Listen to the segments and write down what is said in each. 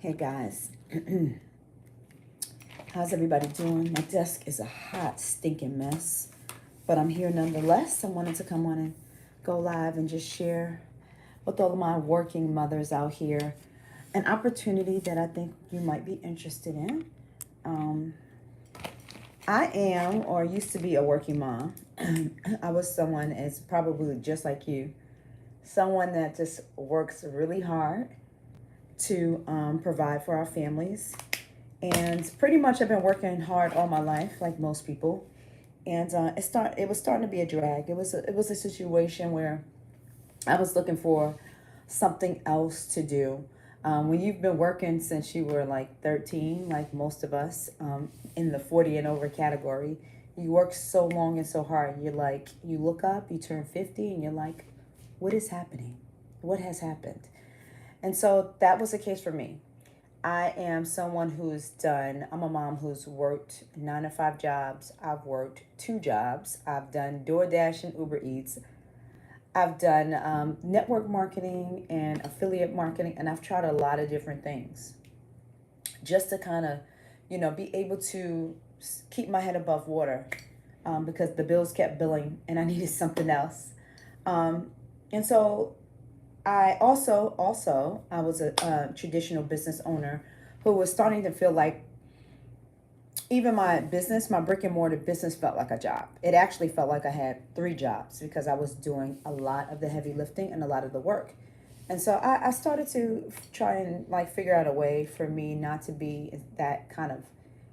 Hey guys, how's everybody doing? My desk is a hot, stinking mess, but I'm here nonetheless. I wanted to come on and go live and just share with all of my working mothers out here an opportunity that I think you might be interested in. Um, I am, or used to be, a working mom. I was someone, as probably just like you, someone that just works really hard to provide for our families. And pretty much I've been working hard all my life, like most people. And it was starting to be a drag. It was a situation where I was looking for something else to do. When you've been working since you were like 13, like most of us, in the 40 and over category, you work so long and so hard. You're like, you look up, you turn 50, and you're like, what is happening? What has happened? And so that was the case for me. I am someone I'm a mom who's worked 9 to 5 jobs. I've worked 2 jobs. I've done DoorDash and Uber Eats. I've done network marketing and affiliate marketing, and I've tried a lot of different things just to kind of, be able to keep my head above water, because the bills kept billing and I needed something else. Um, and so I was a traditional business owner who was starting to feel like even my brick and mortar business felt like a job. It actually felt like I had 3 jobs because I was doing a lot of the heavy lifting and a lot of the work. And so I started to try and like figure out a way for me not to be in that kind of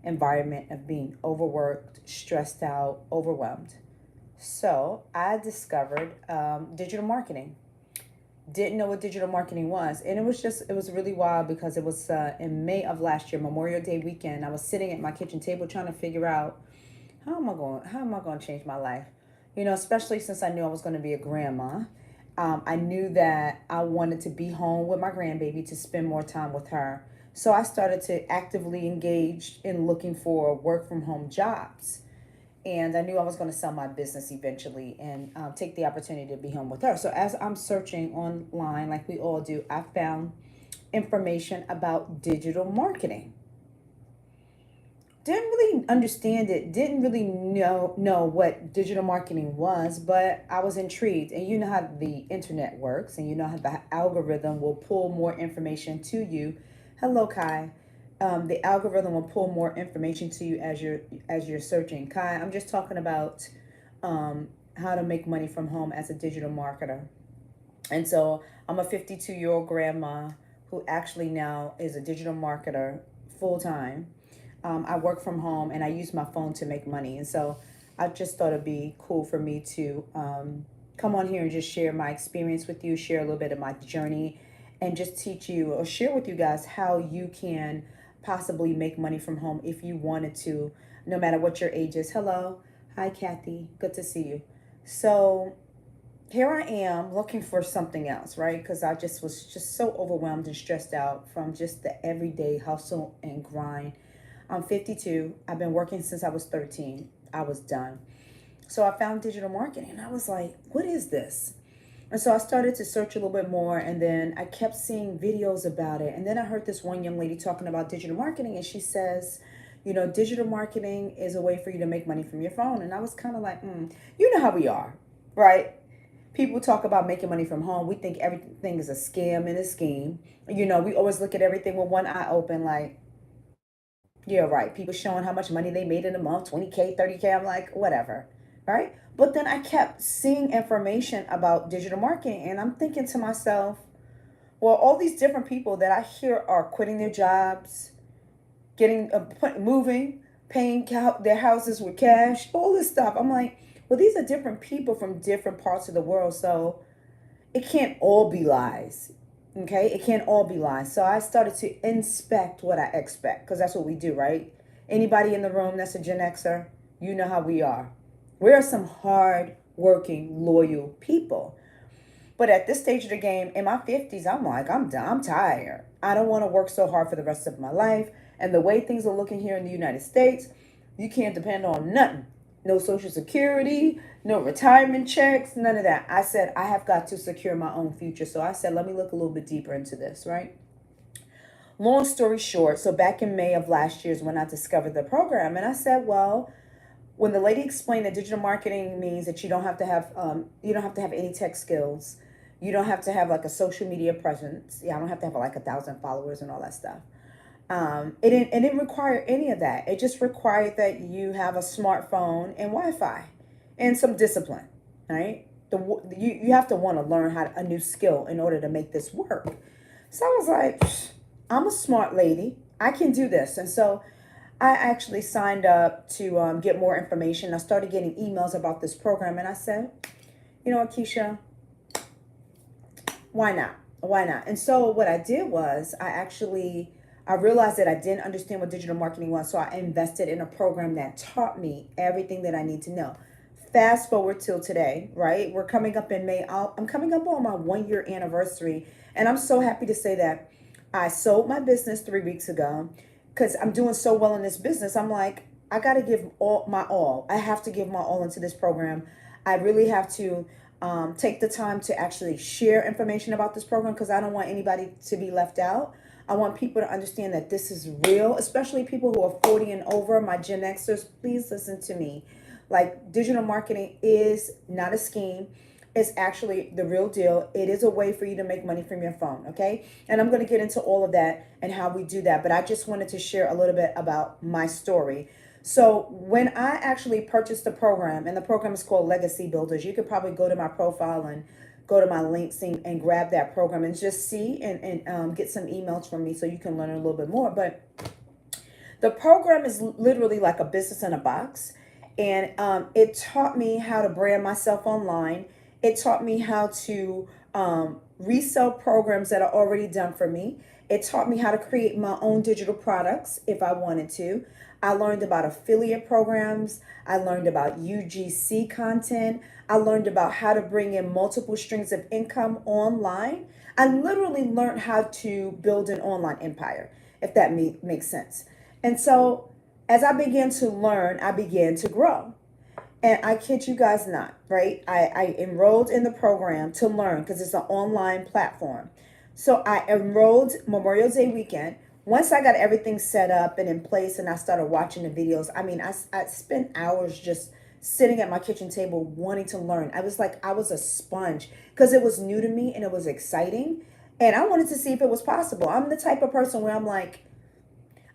environment of being overworked, stressed out, overwhelmed. So I discovered digital marketing. Didn't know what digital marketing was, and it was really wild because it was in May of last year, Memorial Day weekend. I was sitting at my kitchen table trying to figure out how am I going to change my life, especially since I knew I was going to be a grandma. I knew that I wanted to be home with my grandbaby to spend more time with her, so I started to actively engage in looking for work from home jobs. And I knew I was going to sell my business eventually and take the opportunity to be home with her. So as I'm searching online, like we all do, I found information about digital marketing. Didn't really understand it. Didn't really know what digital marketing was, but I was intrigued. And you know how the internet works, and you know how the algorithm will pull more information to you. Hello, Kai. The algorithm will pull more information to you as you're searching. Kai, I'm just talking about how to make money from home as a digital marketer. And so I'm a 52-year-old grandma who actually now is a digital marketer full time. I work from home and I use my phone to make money. And so I just thought it'd be cool for me to come on here and just share my experience with you, share a little bit of my journey, and just teach you or share with you guys how you can possibly make money from home if you wanted to, no matter what your age is. Hello. Hi, Kathy. Good to see you. So here I am looking for something else, right? Because I just was just so overwhelmed and stressed out from just the everyday hustle and grind. I'm 52. I've been working since I was 13. I was done. So I found digital marketing and I was like, what is this? And so I started to search a little bit more, and then I kept seeing videos about it. And then I heard this one young lady talking about digital marketing, and she says, digital marketing is a way for you to make money from your phone. And I was kind of like, you know how we are, right? People talk about making money from home. We think everything is a scam and a scheme. We always look at everything with one eye open, like, yeah, right. People showing how much money they made in a month, 20K, 30K. I'm like, whatever, right? But then I kept seeing information about digital marketing, and I'm thinking to myself, well, all these different people that I hear are quitting their jobs, getting moving, paying their houses with cash, all this stuff. I'm like, well, these are different people from different parts of the world, so it can't all be lies. Okay, it can't all be lies. So I started to inspect what I expect, because that's what we do, right? Anybody in the room that's a Gen Xer, you know how we are. We are some hard working, loyal people. But at this stage of the game, in my 50s, I'm like, I'm done. I'm tired. I don't want to work so hard for the rest of my life. And the way things are looking here in the United States, you can't depend on nothing. No Social Security, no retirement checks, none of that. I said, I have got to secure my own future. So I said, let me look a little bit deeper into this, right? Long story short, so back in May of last year is when I discovered the program, and I said, well, when the lady explained that digital marketing means that you don't have to have any tech skills, you don't have to have like a social media presence. Yeah, I don't have to have like 1,000 followers and all that stuff. It didn't require any of that. It just required that you have a smartphone and Wi-Fi and some discipline, right? You have to want to learn how a new skill in order to make this work. So I was like, I'm a smart lady. I can do this. And so I actually signed up to get more information. I started getting emails about this program, and I said, you know what, Keisha, why not? Why not? And so what I did was I realized that I didn't understand what digital marketing was, so I invested in a program that taught me everything that I need to know. Fast forward till today, right? We're coming up in May. I'm coming up on my 1 year anniversary, and I'm so happy to say that I sold my business 3 weeks ago because I'm doing so well in this business. I'm like, I got to give all my all. I have to give my all into this program. I really have to take the time to actually share information about this program because I don't want anybody to be left out. I want people to understand that this is real, especially people who are 40 and over, my Gen Xers. Please listen to me. Like, digital marketing is not a scheme. It's actually the real deal. It is a way for you to make money from your phone, okay? And I'm going to get into all of that and how we do that. But I just wanted to share a little bit about my story. So when I actually purchased the program, and the program is called Legacy Builders, you could probably go to my profile and go to my links and grab that program and just see and get some emails from me so you can learn a little bit more. But the program is literally like a business in a box. And it taught me how to brand myself online. It taught me how to resell programs that are already done for me. It taught me how to create my own digital products if I wanted to. I learned about affiliate programs. I learned about UGC content. I learned about how to bring in multiple streams of income online. I literally learned how to build an online empire, if that makes sense. And so as I began to learn, I began to grow. And I kid you guys not, right? I enrolled in the program to learn because it's an online platform. So I enrolled Memorial Day weekend. Once I got everything set up and in place and I started watching the videos, I mean, I spent hours just sitting at my kitchen table wanting to learn. I was like, I was a sponge because it was new to me and it was exciting. And I wanted to see if it was possible. I'm the type of person where I'm like,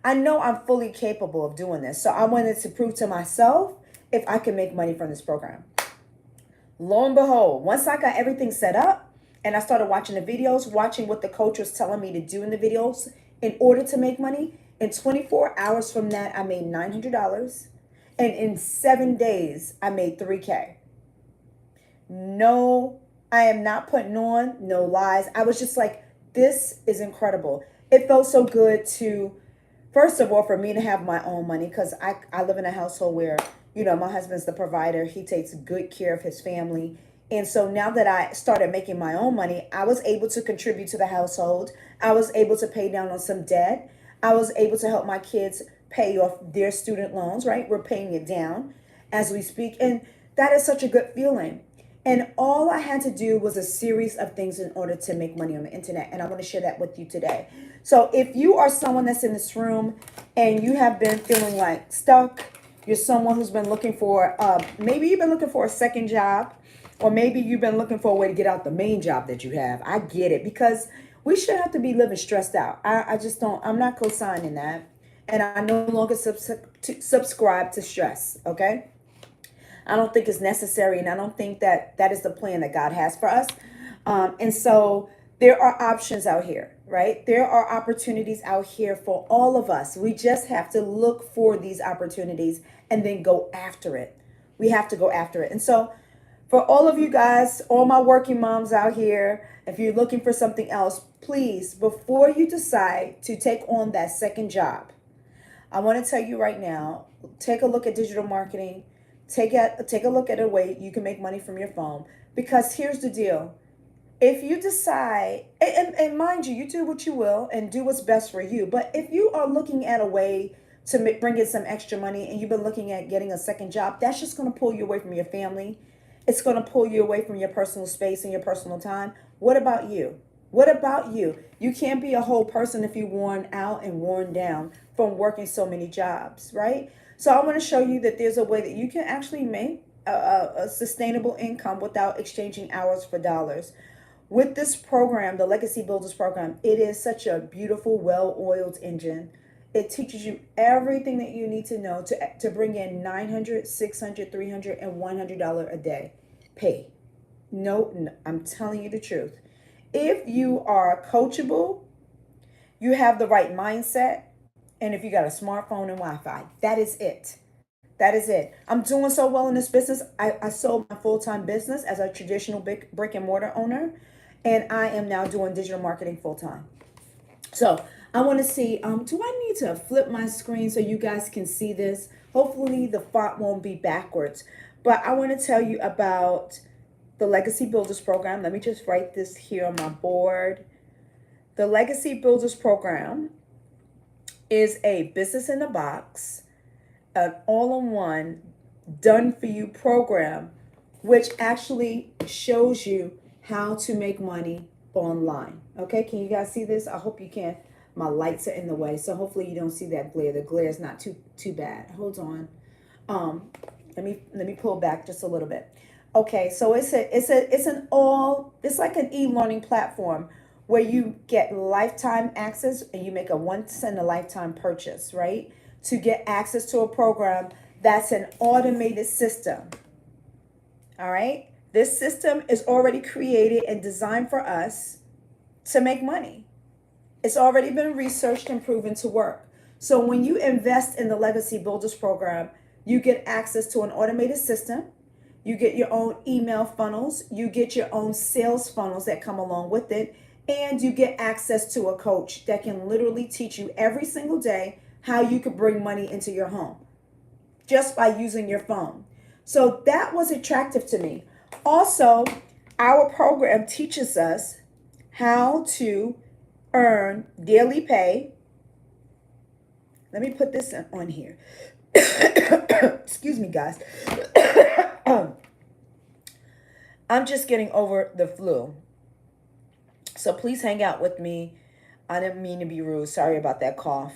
I know I'm fully capable of doing this. So I wanted to prove to myself if I can make money from this program. Lo and behold, once I got everything set up and I started watching the videos, watching what the coach was telling me to do in the videos in order to make money, in 24 hours from that, I made $900. And in 7 days, I made $3K. No, I am not putting on no lies. I was just like, this is incredible. It felt so good to, first of all, for me to have my own money, because I live in a household where, you know, my husband's the provider. He takes good care of his family. And so now that I started making my own money, I was able to contribute to the household. I was able to pay down on some debt. I was able to help my kids pay off their student loans, right? We're paying it down as we speak. And that is such a good feeling. And all I had to do was a series of things in order to make money on the internet. And I want to share that with you today. So if you are someone that's in this room and you have been feeling like stuck, you're someone who's been looking for, maybe you've been looking for a second job, or maybe you've been looking for a way to get out the main job that you have. I get it, because we shouldn't have to be living stressed out. I just don't, I'm not co-signing that. And I no longer subscribe to stress, okay? I don't think it's necessary, and I don't think that that is the plan that God has for us. And so there are options out here, right? There are opportunities out here for all of us. We just have to look for these opportunities and then go after it. We have to go after it. And so for all of you guys, all my working moms out here, if you're looking for something else, please, before you decide to take on that second job, I want to tell you right now, take a look at digital marketing. Take a look at a way you can make money from your phone. Because here's the deal. If you decide, and mind you, you do what you will and do what's best for you. But if you are looking at a way to bring in some extra money and you've been looking at getting a second job, that's just going to pull you away from your family. It's going to pull you away from your personal space and your personal time. What about you? What about you? You can't be a whole person if you're worn out and worn down from working so many jobs, right? So I want to show you that there's a way that you can actually make a sustainable income without exchanging hours for dollars. With this program, the Legacy Builders program, it is such a beautiful, well-oiled engine. It teaches you everything that you need to know to bring in 900, 600, 300, and $100 a day pay. No, no, I'm telling you the truth. If you are coachable, you have the right mindset, and if you got a smartphone and Wi-Fi, that is it. That is it. I'm doing so well in this business. I sold my full-time business as a traditional brick and mortar owner, and I am now doing digital marketing full-time. So I want to see, do I need to flip my screen so you guys can see this? Hopefully the font won't be backwards. But I want to tell you about the Legacy Builders program. Let me just write this here on my board. The Legacy Builders program is a business in a box, an all-in-one, done-for-you program, which actually shows you how to make money online. Okay, can you guys see this? I hope you can. My lights are in the way, so hopefully you don't see that glare. The glare is not too bad. Hold on. Let me pull back just a little bit. Okay, so it's like an e-learning platform where you get lifetime access and you make a once in a lifetime purchase, right? To get access to a program that's an automated system. All right? This system is already created and designed for us to make money. It's already been researched and proven to work. So when you invest in the Legacy Builders program, you get access to an automated system. You get your own email funnels. You get your own sales funnels that come along with it. And you get access to a coach that can literally teach you every single day how you could bring money into your home just by using your phone. So that was attractive to me. Also, our program teaches us how to earn daily pay. Let me put this on here. Excuse me, guys. I'm just getting over the flu. So please hang out with me. I didn't mean to be rude. Sorry about that cough.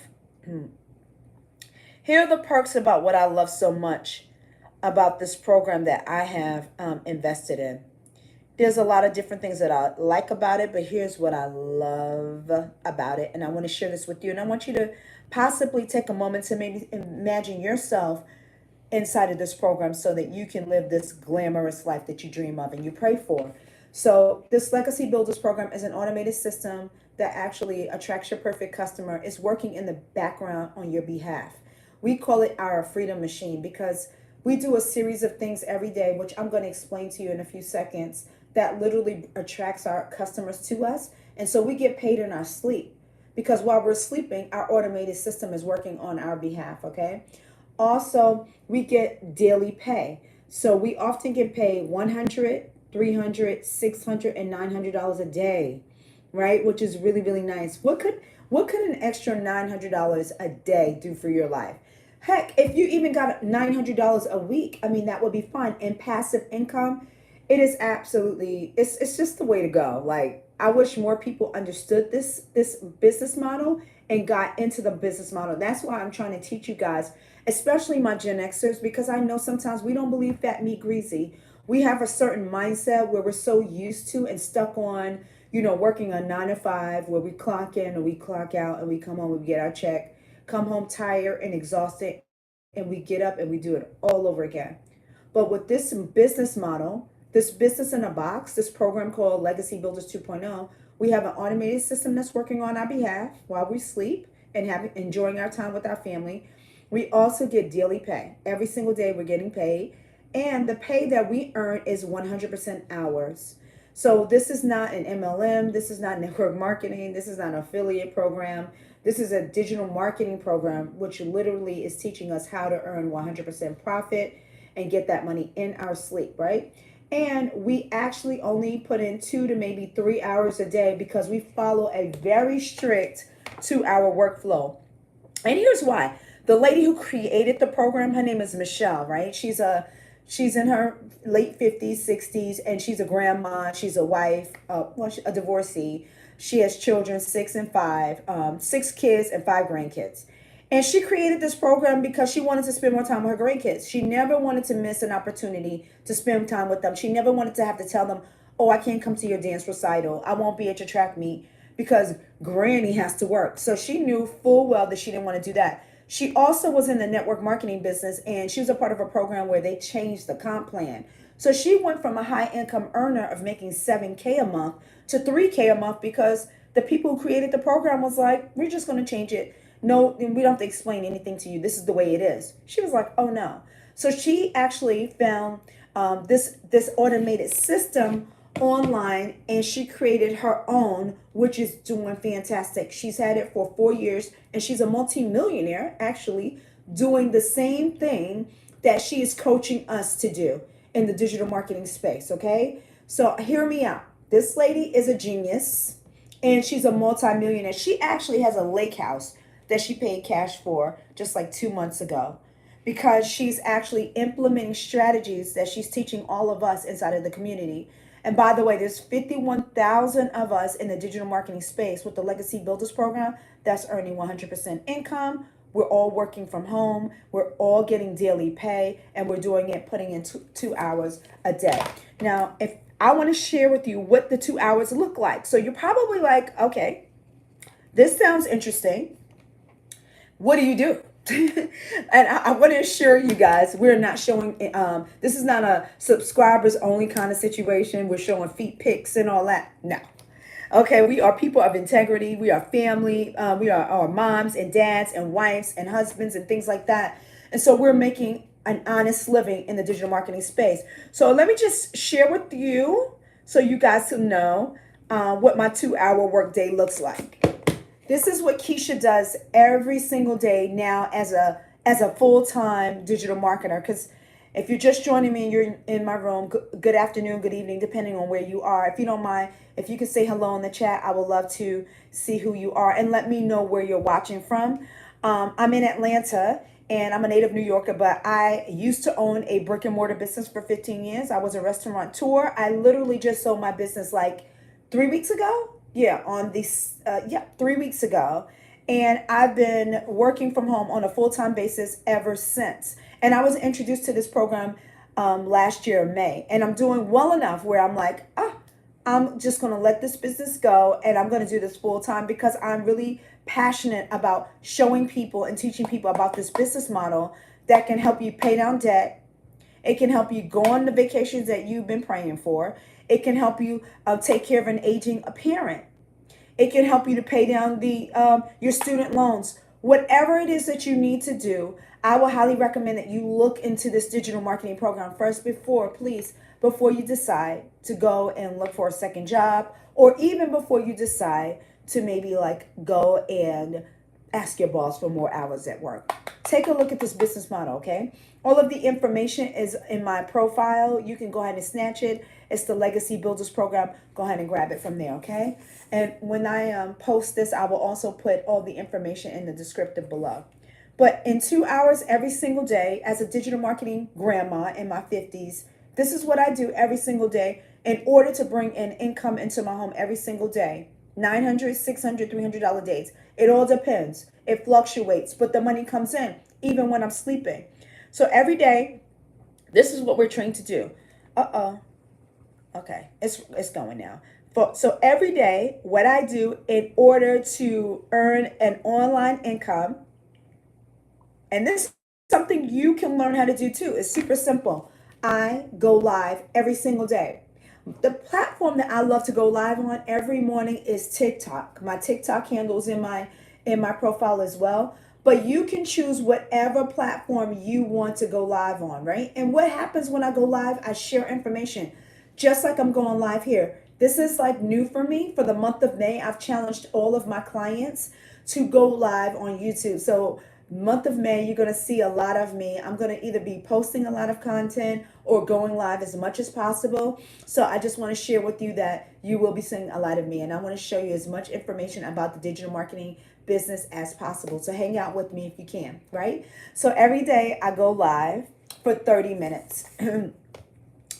Here are the perks about what I love so much about this program that I have invested in. There's a lot of different things that I like about it, but here's what I love about it. And I want to share this with you. And I want you to possibly take a moment to maybe imagine yourself inside of this program so that you can live this glamorous life that you dream of and you pray for. So this Legacy Builders program is an automated system that actually attracts your perfect customer. It's working in the background on your behalf. We call it our freedom machine because we do a series of things every day, which I'm going to explain to you in a few seconds, that literally attracts our customers to us. And so we get paid in our sleep because while we're sleeping, our automated system is working on our behalf, okay? Also, we get daily pay. So we often get paid $100, $300, $600, and $900 a day, right? Which is really, really nice. What could an extra $900 a day do for your life? Heck, if you even got $900 a week, I mean, that would be fun. And passive income, it is absolutely, it's just the way to go. Like, I wish more people understood this business model and got into the business model. That's why I'm trying to teach you guys, especially my Gen Xers, because I know sometimes we don't believe fat, meat, greasy. We have a certain mindset where we're so used to and stuck on, working a 9 to 5 where we clock in and we clock out and we come home, we get our check, come home tired and exhausted, and we get up and we do it all over again. But with this business model, this business in a box, this program called Legacy Builders 2.0, we have an automated system that's working on our behalf while we sleep and enjoying our time with our family. We also get daily pay. Every single day we're getting paid. And the pay that we earn is 100% hours. So this is not an MLM. This is not network marketing. This is not an affiliate program. This is a digital marketing program, which literally is teaching us how to earn 100% profit and get that money in our sleep, right? And we actually only put in 2 to maybe 3 hours a day because we follow a very strict 2-hour workflow. And here's why. The lady who created the program, her name is Michelle, right? She's in her late 50s, 60s, and she's a grandma. She's a wife, a divorcee. She has children, 6 kids and 5 grandkids. And she created this program because she wanted to spend more time with her grandkids. She never wanted to miss an opportunity to spend time with them. She never wanted to have to tell them, oh, I can't come to your dance recital. I won't be at your track meet because Granny has to work. So she knew full well that she didn't want to do that. She also was in the network marketing business, and she was a part of a program where they changed the comp plan. So she went from a high income earner of making 7K a month to 3K a month because the people who created the program was like, we're just going to change it. No, we don't have to explain anything to you. This is the way it is. She was like, oh no. So she actually found this automated system online, and she created her own, which is doing fantastic. She's had it for 4 years, and she's a multimillionaire actually doing the same thing that she is coaching us to do in the digital marketing space. Okay, so hear me out. This lady is a genius, and she's a multimillionaire. She actually has a lake house that she paid cash for just like 2 months ago, because she's actually implementing strategies that she's teaching all of us inside of the community. And by the way, there's 51,000 of us in the digital marketing space with the Legacy Builders program that's earning 100% income. We're all working from home. We're all getting daily pay, and we're doing it, putting in 2 hours a day. Now, if I want to share with you what the 2 hours look like. So you're probably like, okay, this sounds interesting. What do you do? And I want to assure you guys, we're not showing, this is not a subscribers only kind of situation. We're showing feet pics and all that. No. Okay, we are people of integrity. We are family. We are our moms and dads and wives and husbands and things like that. And so we're making an honest living in the digital marketing space. So let me just share with you so you guys can know what my 2 hour workday looks like. This is what Keisha does every single day now as a full-time digital marketer. Because if you're just joining me and you're in my room, good afternoon, good evening, depending on where you are. If you don't mind, if you could say hello in the chat, I would love to see who you are and let me know where you're watching from. I'm in Atlanta, and I'm a native New Yorker, but I used to own a brick and mortar business for 15 years. I was a restaurateur. I literally just sold my business like 3 weeks ago. Yeah, 3 weeks ago. And I've been working from home on a full-time basis ever since. And I was introduced to this program last year in May. And I'm doing well enough where I'm like, I'm just going to let this business go, and I'm going to do this full-time because I'm really passionate about showing people and teaching people about this business model that can help you pay down debt. It can help you go on the vacations that you've been praying for. It can help you take care of an aging parent. It can help you to pay down your student loans. Whatever it is that you need to do, I will highly recommend that you look into this digital marketing program first before you decide to go and look for a second job, or even before you decide to maybe like go and ask your boss for more hours at work. Take a look at this business model, okay? All of the information is in my profile. You can go ahead and snatch it. It's the Legacy Builders program. Go ahead and grab it from there, okay? And when I post this, I will also put all the information in the descriptive below. But in 2 hours every single day, as a digital marketing grandma in my 50s, this is what I do every single day in order to bring in income into my home every single day. $900, $600, $300 days. It all depends. It fluctuates, but the money comes in even when I'm sleeping. So every day, this is what we're trained to do. Okay, it's going now. So every day, what I do in order to earn an online income, and this is something you can learn how to do too. It's super simple. I go live every single day. The platform that I love to go live on every morning is TikTok. My TikTok handle is in my profile as well. But you can choose whatever platform you want to go live on, right? And what happens when I go live, I share information, just like I'm going live here. This is like new for me. For the month of May, I've challenged all of my clients to go live on YouTube. So month of May, you're going to see a lot of me. I'm going to either be posting a lot of content or going live as much as possible. So I just want to share with you that you will be seeing a lot of me, and I want to show you as much information about the digital marketing business as possible. So hang out with me if you can, right? So every day I go live for 30 minutes and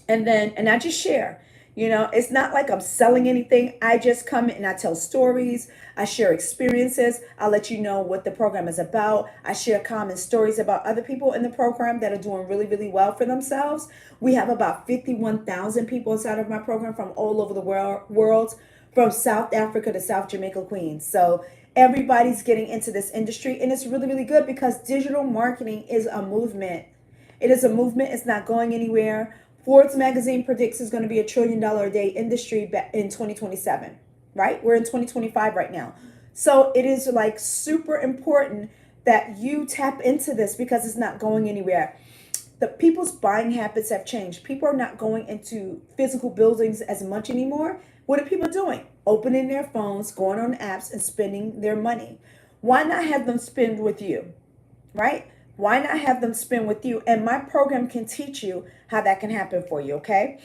I just share, It's not like I'm selling anything. I just come and I tell stories. I share experiences. I'll let you know what the program is about. I share common stories about other people in the program that are doing really, really well for themselves. We have about 51,000 people inside of my program from all over the world, from South Africa to South Jamaica, Queens. So everybody's getting into this industry, and it's really, really good because digital marketing is a movement. It is a movement. It's not going anywhere. Forbes magazine predicts it's going to be $1 trillion a day industry in 2027, right? We're in 2025 right now. So it is like super important that you tap into this because it's not going anywhere. The people's buying habits have changed. People are not going into physical buildings as much anymore. What are people doing? Opening their phones, going on apps, and spending their money. Why not have them spend with you, right? Why not have them spend with you? And my program can teach you how that can happen for you, okay?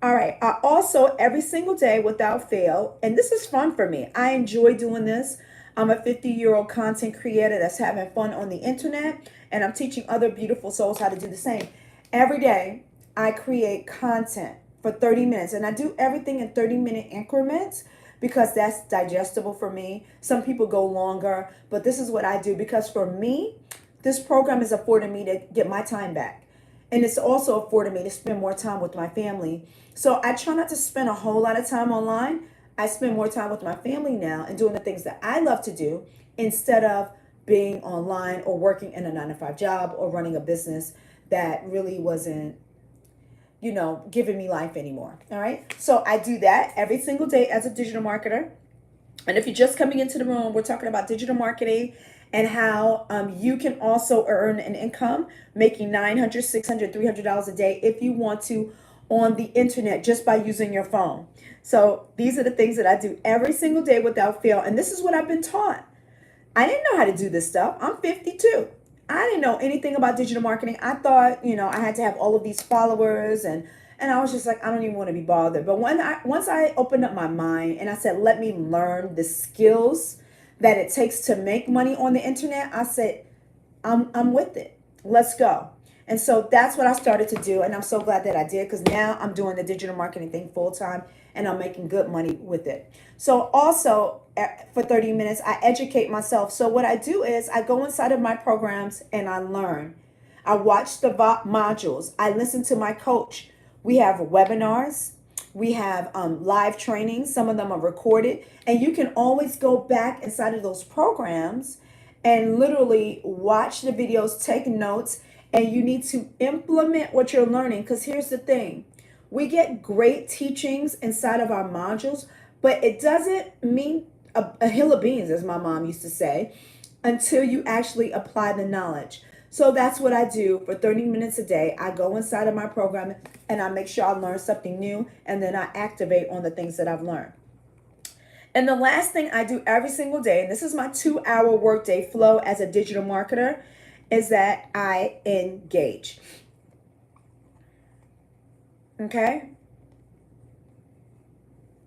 All right. I also, every single day without fail, and this is fun for me. I enjoy doing this. I'm a 50-year-old content creator that's having fun on the internet, and I'm teaching other beautiful souls how to do the same. Every day, I create content for 30 minutes, and I do everything in 30-minute increments because that's digestible for me. Some people go longer, but this is what I do because for me, this program is affording me to get my time back. And it's also affording me to spend more time with my family. So I try not to spend a whole lot of time online. I spend more time with my family now and doing the things that I love to do instead of being online or working in a 9-to-5 job or running a business that really wasn't, giving me life anymore. All right. So I do that every single day as a digital marketer. And if you're just coming into the room, we're talking about digital marketing and how you can also earn an income making $900, $600, $300 a day if you want to on the internet just by using your phone. So these are the things that I do every single day without fail. And this is what I've been taught. I didn't know how to do this stuff. I'm 52. I didn't know anything about digital marketing. I thought, I had to have all of these followers and I was just like, I don't even want to be bothered. But once I opened up my mind and I said, let me learn the skills that it takes to make money on the internet, I said, I'm with it. Let's go. And so that's what I started to do. And I'm so glad that I did because now I'm doing the digital marketing thing full time and I'm making good money with it. So also for 30 minutes, I educate myself. So what I do is I go inside of my programs and I learn. I watch the modules. I listen to my coach. We have webinars. We have live trainings. Some of them are recorded. And you can always go back inside of those programs and literally watch the videos, take notes, and you need to implement what you're learning. Because here's the thing. We get great teachings inside of our modules, but it doesn't mean a hill of beans, as my mom used to say, until you actually apply the knowledge. So that's what I do for 30 minutes a day. I go inside of my program and I make sure I learn something new, and then I activate on the things that I've learned. And the last thing I do every single day, and this is my 2-hour workday flow as a digital marketer, is that I engage. Okay?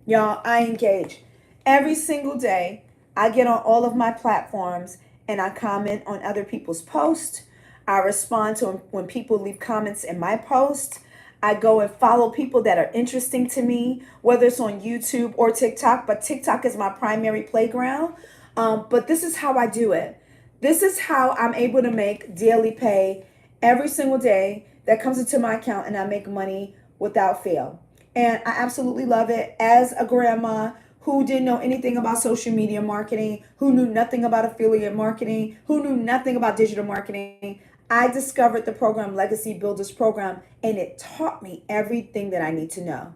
Y'all, I engage. Every single day, I get on all of my platforms and I comment on other people's posts. I respond to when people leave comments in my post. I go and follow people that are interesting to me, whether it's on YouTube or TikTok, but TikTok is my primary playground. But this is how I do it. This is how I'm able to make daily pay every single day that comes into my account, and I make money without fail. And I absolutely love it. As a grandma who didn't know anything about social media marketing, who knew nothing about affiliate marketing, who knew nothing about digital marketing, I discovered the program Legacy Builders Program, and it taught me everything that I need to know,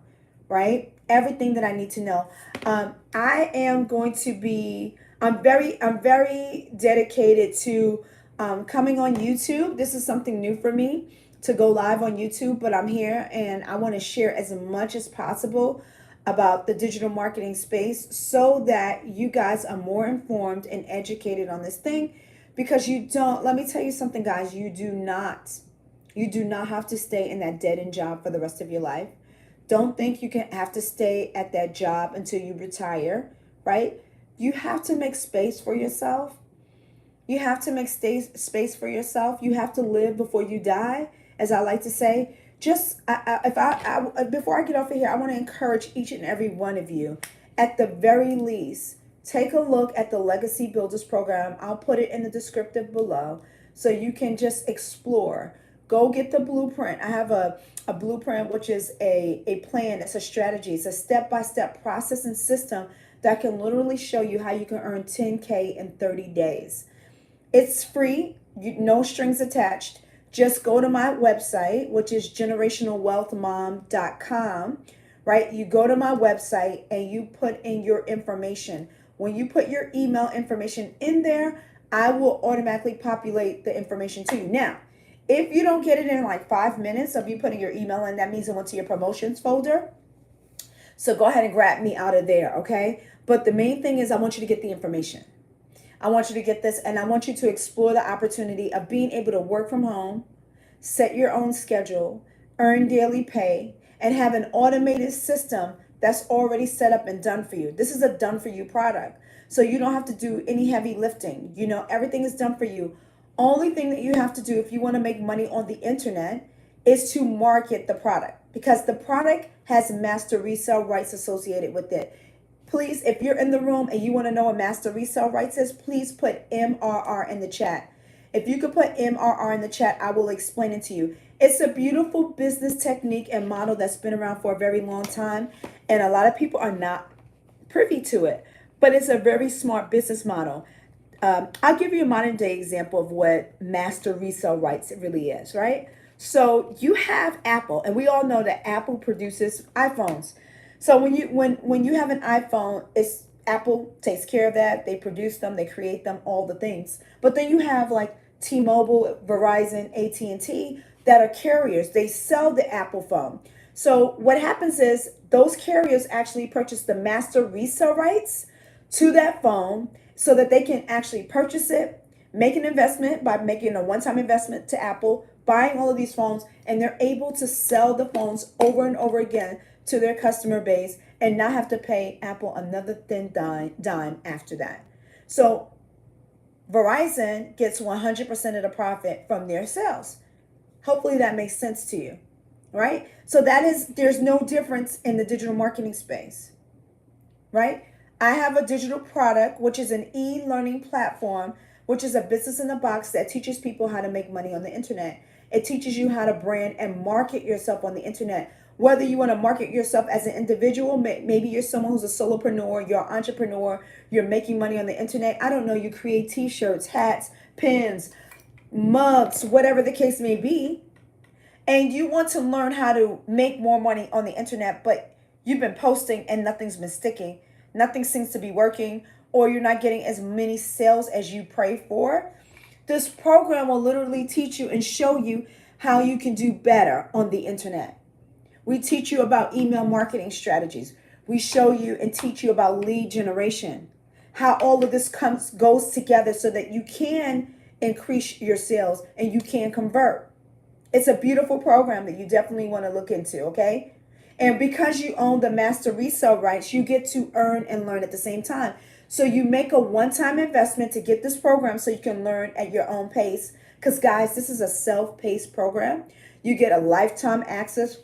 right? Everything that I need to know. I am going to be, I'm very dedicated to coming on YouTube. This is something new for me to go live on YouTube, but I'm here and I want to share as much as possible about the digital marketing space so that you guys are more informed and educated on this thing. Because let me tell you something, guys, you do not have to stay in that dead-end job for the rest of your life. Don't think you can have to stay at that job until you retire, right? You have to make space for yourself. You have to make space for yourself. You have to live before you die, as I like to say. Just before I get off of here, I want to encourage each and every one of you, at the very least, take a look at the Legacy Builders program. I'll put it in the descriptive below so you can just explore. Go get the blueprint. I have a blueprint, which is a plan. It's a strategy. It's a step-by-step process and system that can literally show you how you can earn 10K in 30 days. It's free, no strings attached. Just go to my website, which is generationalwealthmom.com, right? You go to my website and you put in your information. When you put your email information in there, I will automatically populate the information to you. Now, if you don't get it in like 5 minutes of you putting your email in, that means it went to your promotions folder. So go ahead and grab me out of there, okay? But the main thing is I want you to get the information. I want you to get this, and I want you to explore the opportunity of being able to work from home, set your own schedule, earn daily pay, and have an automated system that's already set up and done for you. This is a done for you product. So you don't have to do any heavy lifting. You know, everything is done for you. Only thing that you have to do if you want to make money on the internet is to market the product, because the product has master resale rights associated with it. Please, if you're in the room and you want to know what master resale rights is, please put MRR in the chat. If you could put MRR in the chat, I will explain it to you. It's a beautiful business technique and model that's been around for a very long time, and a lot of people are not privy to it, but it's a very smart business model. I'll give you a modern day example of what master resale rights really is, right? So you have Apple, and we all know that Apple produces iPhones. So when you have an iPhone, it's Apple takes care of that. They produce them, they create them, all the things. But then you have like T-Mobile, Verizon, AT&T that are carriers. They sell the Apple phone. So what happens is those carriers actually purchase the master resale rights to that phone so that they can actually purchase it, make an investment by making a one-time investment to Apple, buying all of these phones, and they're able to sell the phones over and over again to their customer base and not have to pay Apple another thin dime after that. So Verizon gets 100% of the profit from their sales. Hopefully that makes sense to you, right? So there's no difference in the digital marketing space, right? I have a digital product, which is an e-learning platform, which is a business in a box that teaches people how to make money on the internet. It teaches you how to brand and market yourself on the internet. Whether you want to market yourself as an individual, maybe you're someone who's a solopreneur, you're an entrepreneur, you're making money on the internet. I don't know, you create t-shirts, hats, pins, mugs, whatever the case may be. And you want to learn how to make more money on the internet, but you've been posting and nothing's been sticking. Nothing seems to be working, or you're not getting as many sales as you pray for. This program will literally teach you and show you how you can do better on the internet. We teach you about email marketing strategies. We show you and teach you about lead generation, how all of this goes together so that you can increase your sales and you can convert. It's a beautiful program that you definitely want to look into, okay? And because you own the master resale rights, you get to earn and learn at the same time. So you make a one-time investment to get this program so you can learn at your own pace. Because guys, this is a self-paced program. You get a lifetime access,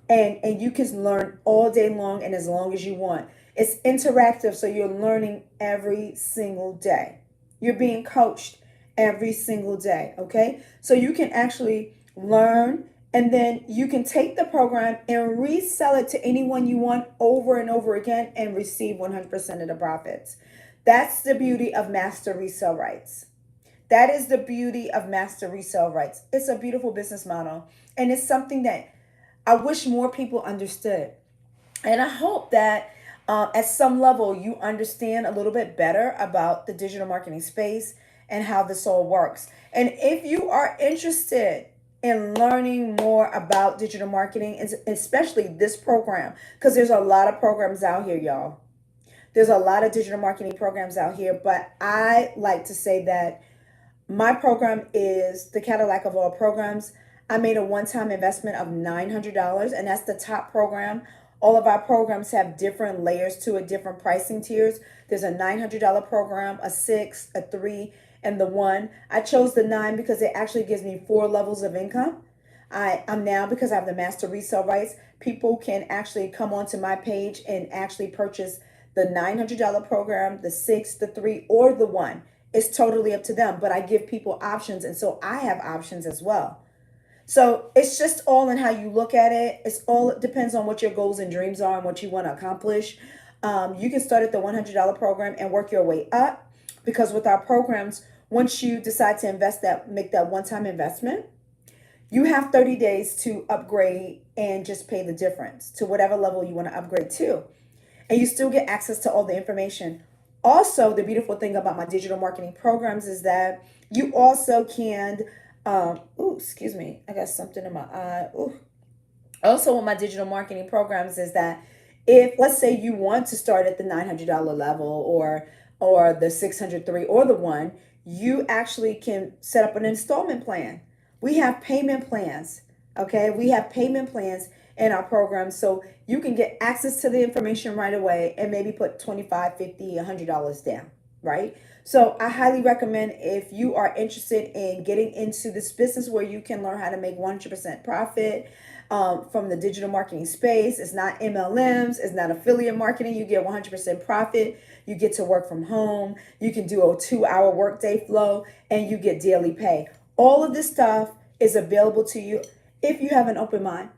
and you can learn all day long and as long as you want. It's interactive, so you're learning every single day. You're being coached every single day, okay? So you can actually learn, and then you can take the program and resell it to anyone you want over and over again and receive 100% of the profits. That's the beauty of master resale rights. That is the beauty of master resale rights. It's a beautiful business model, and it's something that I wish more people understood. And I hope that at some level you understand a little bit better about the digital marketing space and how this all works. And if you are interested in learning more about digital marketing, especially this program, because there's a lot of programs out here, y'all. There's a lot of digital marketing programs out here, but I like to say that my program is the Cadillac of all programs. I made a one-time investment of $900, and that's the top program. All of our programs have different layers to it, different pricing tiers. There's a $900 program, a 6, a 3, and the 1. I chose the 9 because it actually gives me 4 levels of income. I'm now, because I have the master resale rights, people can actually come onto my page and actually purchase the $900 program, the 6, the 3, or the 1. It's totally up to them, but I give people options, and so I have options as well. So it's just all in how you look at it. It depends on what your goals and dreams are and what you want to accomplish. You can start at the $100 program and work your way up, because with our programs, once you decide to make that one-time investment, you have 30 days to upgrade and just pay the difference to whatever level you want to upgrade to. And you still get access to all the information. Also, the beautiful thing about my digital marketing programs is that you also can, excuse me, I got something in my eye. Ooh. Also, with my digital marketing programs is that if, let's say, you want to start at the $900 level, or the 603, or the 1, you actually can set up an installment plan. We have payment plans. Okay, we have payment plans in our program, so you can get access to the information right away and maybe put 25, 50, $100 down, right? So I highly recommend, if you are interested in getting into this business where you can learn how to make 100% profit from the digital marketing space. It's not MLMs, it's not affiliate marketing. You get 100% profit. You get to work from home. You can do a 2-hour workday flow, and you get daily pay. All of this stuff is available to you if you have an open mind.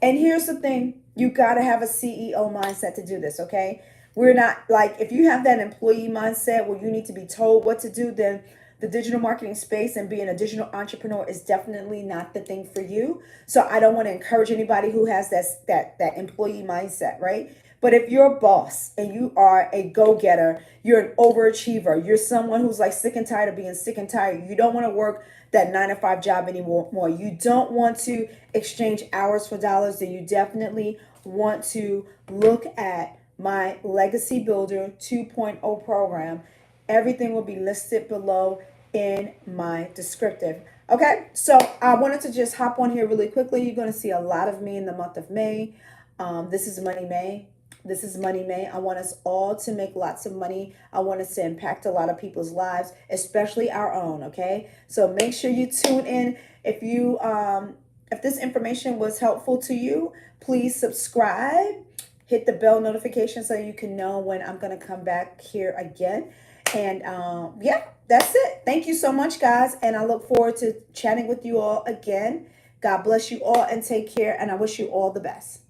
And here's the thing, you got to have a CEO mindset to do this, okay? We're not like, if you have that employee mindset where you need to be told what to do, then the digital marketing space and being a digital entrepreneur is definitely not the thing for you. So I don't want to encourage anybody who has that employee mindset, right? But if you're a boss and you are a go-getter, you're an overachiever, you're someone who's like sick and tired of being sick and tired, you don't want to work that 9-to-5 job anymore, you don't want to exchange hours for dollars, then you definitely want to look at my Legacy Builder 2.0 program. Everything will be listed below in my descriptive. Okay, so I wanted to just hop on here really quickly. You're going to see a lot of me in the month of May. This is Money May. This is Money May. I want us all to make lots of money. I want us to impact a lot of people's lives, especially our own, okay? So make sure you tune in. If this information was helpful to you, please subscribe. Hit the bell notification so you can know when I'm going to come back here again. And yeah, that's it. Thank you so much, guys. And I look forward to chatting with you all again. God bless you all and take care. And I wish you all the best.